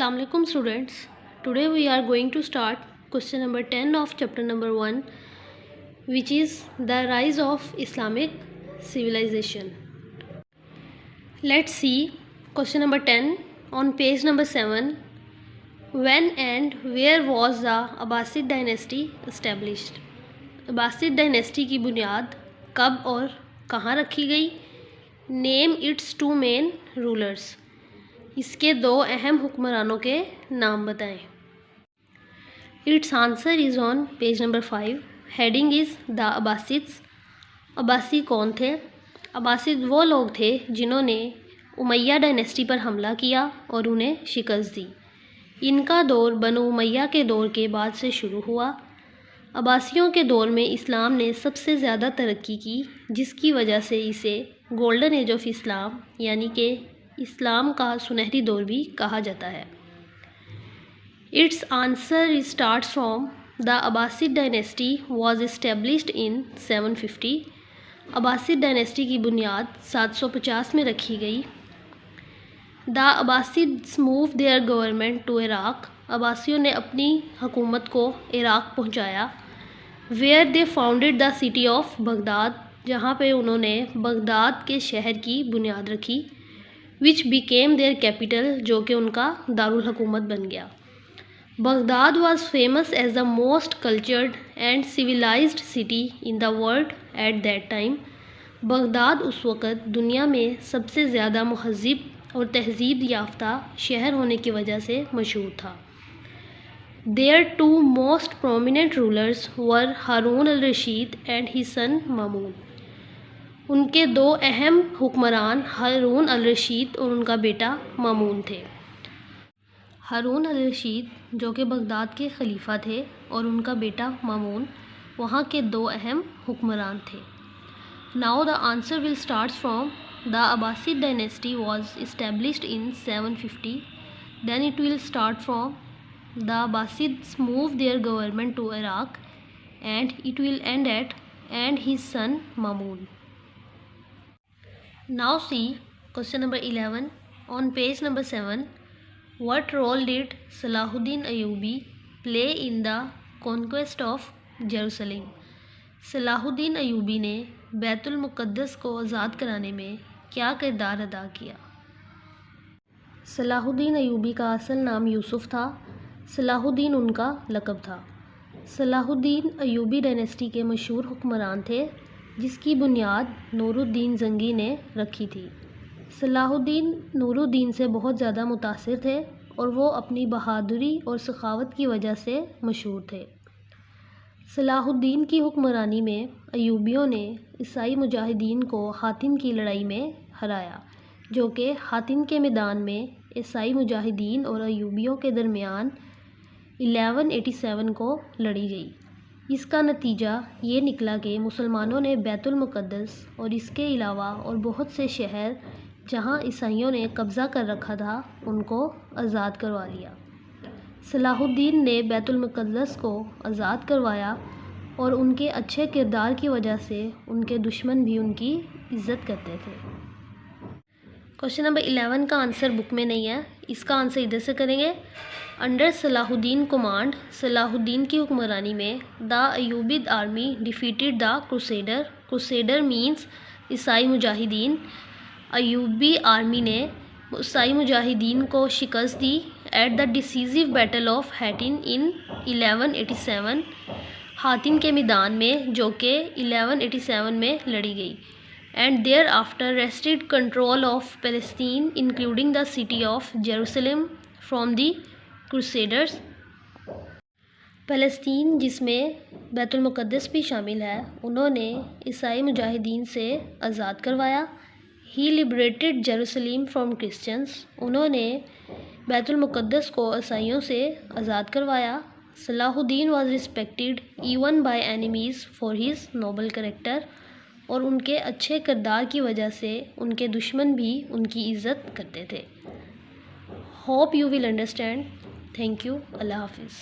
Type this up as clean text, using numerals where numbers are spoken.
Assalamu alaikum students. Today we are going to start question number 10 of chapter number 1, which is the rise of Islamic civilization. Let's see question number 10 on page number 7. When and where was the Abbasid dynasty established? Abbasid dynasty की बुनियाद कब और कहाँ रखी गई? Name its two main rulers. इसके दो अहम हुक्मरानों के नाम बताएं. Its answer is on page number 5. Heading is the Abbasids. अब्बासी कौन थे? अब्बासिद वो लोग थे जिन्होंने उमैया डायनेस्टी पर हमला किया और उन्हें शिकस्त दी. इनका दौर बनु उमैया के दौर के बाद से शुरू हुआ. अब्बासियों के दौर में इस्लाम ने सबसे ज़्यादा तरक्की की, जिसकी वजह से इसे गोल्डन एज ऑफ इस्लाम यानी कि इस्लाम का सुनहरी दौर भी कहा जाता है. Its answer starts from the Abbasid dynasty was established in 750. Abbasid dynasty की बुनियाद 750 में रखी गई. The Abbasids move their government to Iraq. अब्बासियों ने अपनी हुकूमत को इराक पहुंचाया. Where they founded the city of Baghdad. जहां पे उन्होंने बगदाद के शहर की बुनियाद रखी. विच बिकेम देयर कैपिटल, जो कि उनका दारुल हुकूमत बन गया. Baghdad was famous as the most cultured and civilised city in the world at that time. Baghdad उस वक़्त दुनिया में सबसे ज़्यादा महज़िब और तहज़ीब याफ्ता शहर होने की वजह से मशहूर था. There two most prominent rulers were Harun al Rashid and his son Mamun. उनके दो अहम हुक्मरान हारून अल रशीद और उनका बेटा मामून थे. हारून अल रशीद जो कि बगदाद के खलीफा थे और उनका बेटा मामून वहाँ के दो अहम हुक्मरान थे. Now the answer will starts from the Abbasid dynasty was established in 750. Then it will start from the Abbasids move their government to Iraq and it will end at end his son Mamun. Now see question number 11 on page number 7. What role did Salahuddin Ayyubi play in the conquest of Jerusalem? Salahuddin Ayubi ने बैतुल मुक़द्दस को आज़ाद कराने में क्या किरदार अदा किया? सलाहुद्दीन अयूबी का असल नाम यूसुफ था. सलाहुद्दीन उनका लक़ब था. सलाहुद्दीन अयूबी डायनेस्टी के मशहूर हुक्मरान थे, जिसकी बुनियाद नूरुद्दीन ज़ंगी ने रखी थी. सलाहुद्दीन नूरुद्दीन से बहुत ज़्यादा मुतासिर थे और वो अपनी बहादुरी और सखावत की वजह से मशहूर थे. सलाहुद्दीन की हुक्मरानी में अयूबियों ने ईसाई मुजाहिदीन को हातिन की लड़ाई में हराया, जो कि हातिन के मैदान में ईसाई मुजाहिदीन और अयूबियों के दरमियान 1187 को लड़ी गई. इसका नतीजा ये निकला कि मुसलमानों ने बैतुल मुक़द्दस और इसके अलावा और बहुत से शहर जहां ईसाइयों ने कब्ज़ा कर रखा था उनको आज़ाद करवा लिया. सलाहुद्दीन ने बैतुल मुक़द्दस को आज़ाद करवाया और उनके अच्छे किरदार की वजह से उनके दुश्मन भी उनकी इज़्ज़त करते थे. क्वेश्चन नंबर 11 का आंसर बुक में नहीं है, इसका आंसर इधर से करेंगे. अंडर सलाहुद्दीन कमांड, सलाहुद्दीन की हुक्मरानी में the Ayyubid army defeated the crusader. Crusader means ईसाई मुजाहिदीन. अयूबी आर्मी ने ईसाई मुजाहिदीन को शिकस्त दी at the decisive battle of Hattin in 1187. हातिन के मैदान में, जो कि 1187 में लड़ी गई. And thereafter wrested control of Palestine including the city of Jerusalem from the crusaders. फ़लस्तीन, जिसमें बैतुल मुक़द्दस भी शामिल है, उन्होंने ईसाई मुजाहिदीन से आज़ाद करवाया. He liberated Jerusalem from Christians. उन्होंने बैतुल मुक़द्दस को ईसाइयों से आज़ाद करवाया. Salahuddin was respected even by enemies for his noble character. और उनके अच्छे किरदार की वजह से उनके दुश्मन भी उनकी इज़्ज़त करते थे. Hope you will understand. Thank you. अल्लाह हाफिज़.